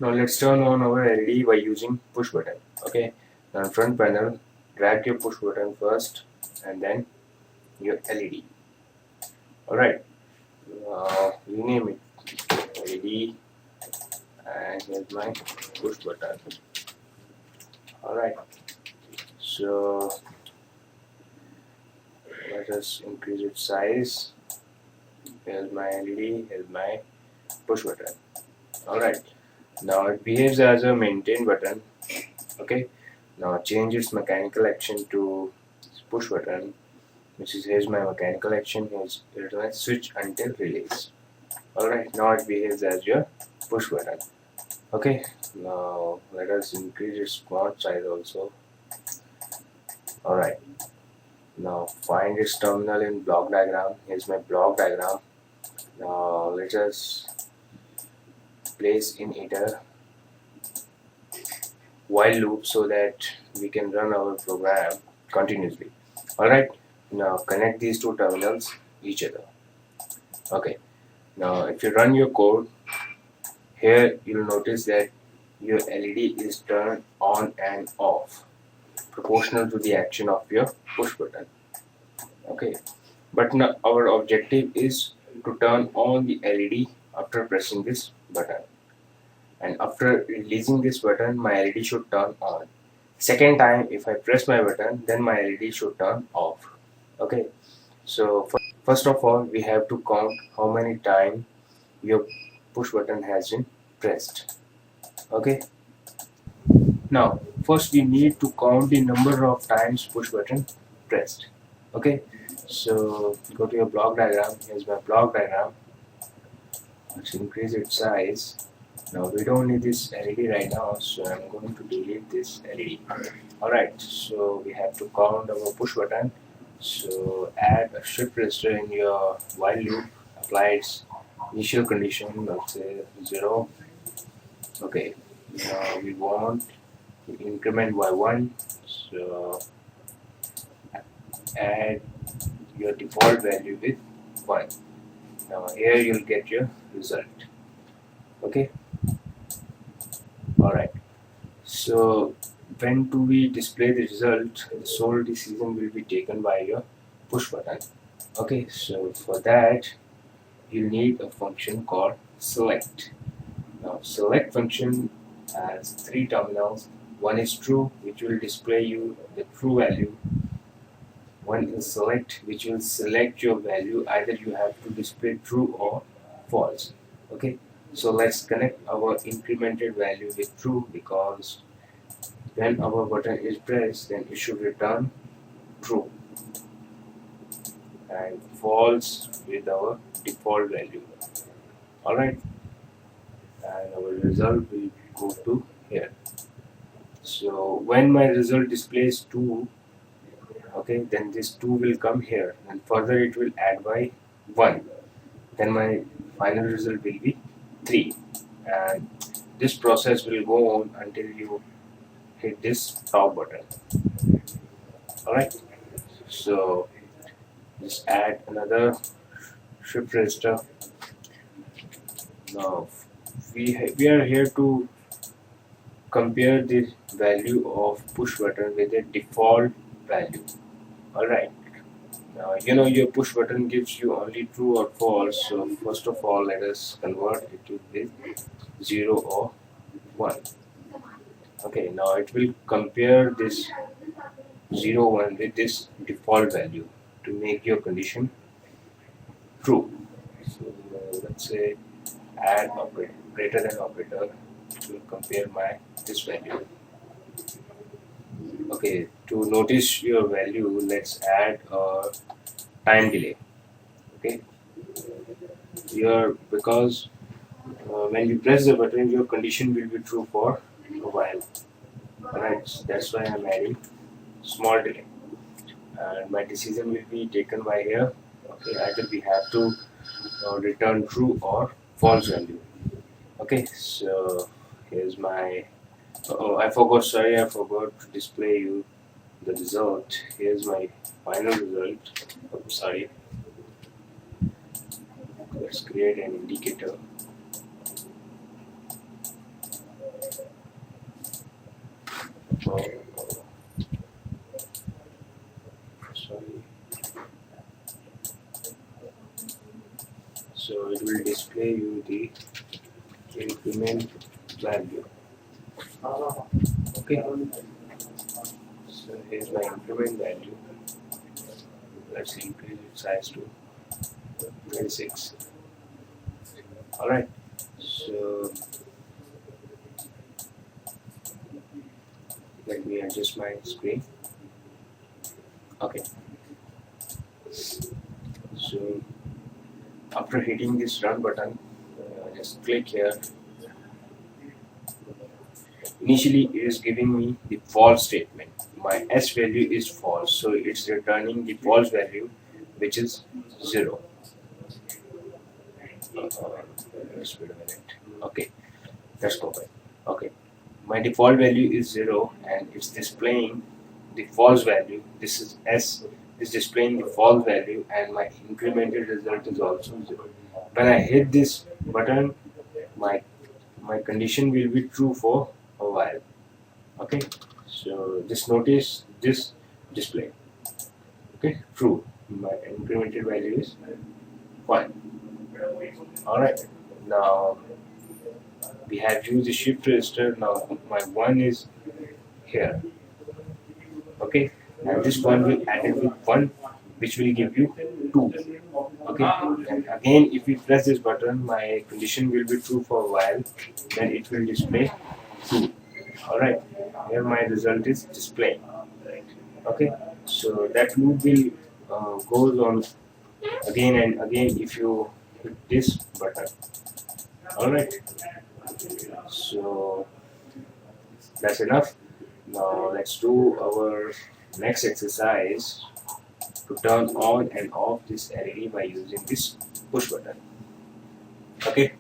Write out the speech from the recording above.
Now let's turn on our LED by using push button. Okay, now front panel, drag your push button first and then your LED. Alright, rename it LED and here's my push button. Alright, so let us increase its size. Here's my LED, here's my push button. Alright, now it behaves as a maintain button. Okay, now change its mechanical action to push button, which is here's my mechanical action, here's my switch until release. Alright, now it behaves as your push button. Okay, now let us increase its font size also. Alright, now find its terminal in block diagram. Here's my block diagram. Now let us place in it a while loop so that we can run our program continuously. Alright, now connect these two terminals each other. Okay, now if you run your code, here you'll notice that your LED is turned on and off proportional to the action of your push button. Okay, but now our objective is to turn on the LED after pressing this button, and after releasing this button my LED should turn on. Second time if I press my button, then my LED should turn off. Okay, so first of all we have to count how many times your push button has been pressed. Okay, now first we need to count the number of times push button pressed. Okay, so go to your block diagram. Here's my block diagram. Let's increase its size. Now we don't need this LED right now, so I'm going to delete this LED. Alright, so we have to count our push button. So add a shift register in your while loop, apply its initial condition, let's say 0. Okay, now we want to increment by 1, so add your default value with 1. Now here you'll get your result. Okay, alright, so when do we display the result? The sole decision will be taken by your push button. Okay, so for that you need a function called select. Now select function has 3 terminals. One is true, which will display you the true value. One is select, which will select your value, either you have to display true or false. Okay, so let's connect our incremented value with true, because when our button is pressed then it should return true, and false with our default value. Alright, and our result will go to here. So when my result displays 2, okay, then this 2 will come here, and further it will add by 1, then my final result will be 3, and this process will go on until you hit this top button. Alright, so just add another shift register. Now we are here to compare the value of push button with the default value. Alright, now you know your push button gives you only true or false, so first of all let us convert it to this 0 or 1. Okay, now it will compare this 0, 1 with this default value to make your condition true. So let's say add operator, greater than operator, it will compare this value. Okay, to notice your value, let's add a time delay. Okay, because when you press the button, your condition will be true for a while. Alright, that's why I'm adding small delay, and my decision will be taken by here. Okay, either we have to return true or false value. Okay, so here's my I forgot to display you the result. Here's my final result. Sorry, let's create an indicator. Oh, sorry. So it will display you the increment value. Okay. So here's my increment value. Let's increase its size to 26. Alright. So let me adjust my screen. Okay. So after hitting this run button, just click here. Initially it is giving me the false statement. My S value is false, so it's returning the false value, which is 0. Just wait a minute. Okay, let's go back. Okay, my default value is 0 and it's displaying the false value. This is S is displaying the false value and my incremented result is also 0. When I hit this button, my condition will be true for a while. Okay, so just notice this display. Okay, true. My incremented value is 1. Alright, now we have used the shift register. Now my 1 is here. Okay, and this one will add it with 1, which will give you 2. Okay, and again if we press this button, my condition will be true for a while, then it will display 2. Alright, here my result is displaying. Okay, so that loop will goes on again and again if you hit this button. Alright, so that's enough. Now let's do our next exercise to turn on and off this LED by using this push button. Okay.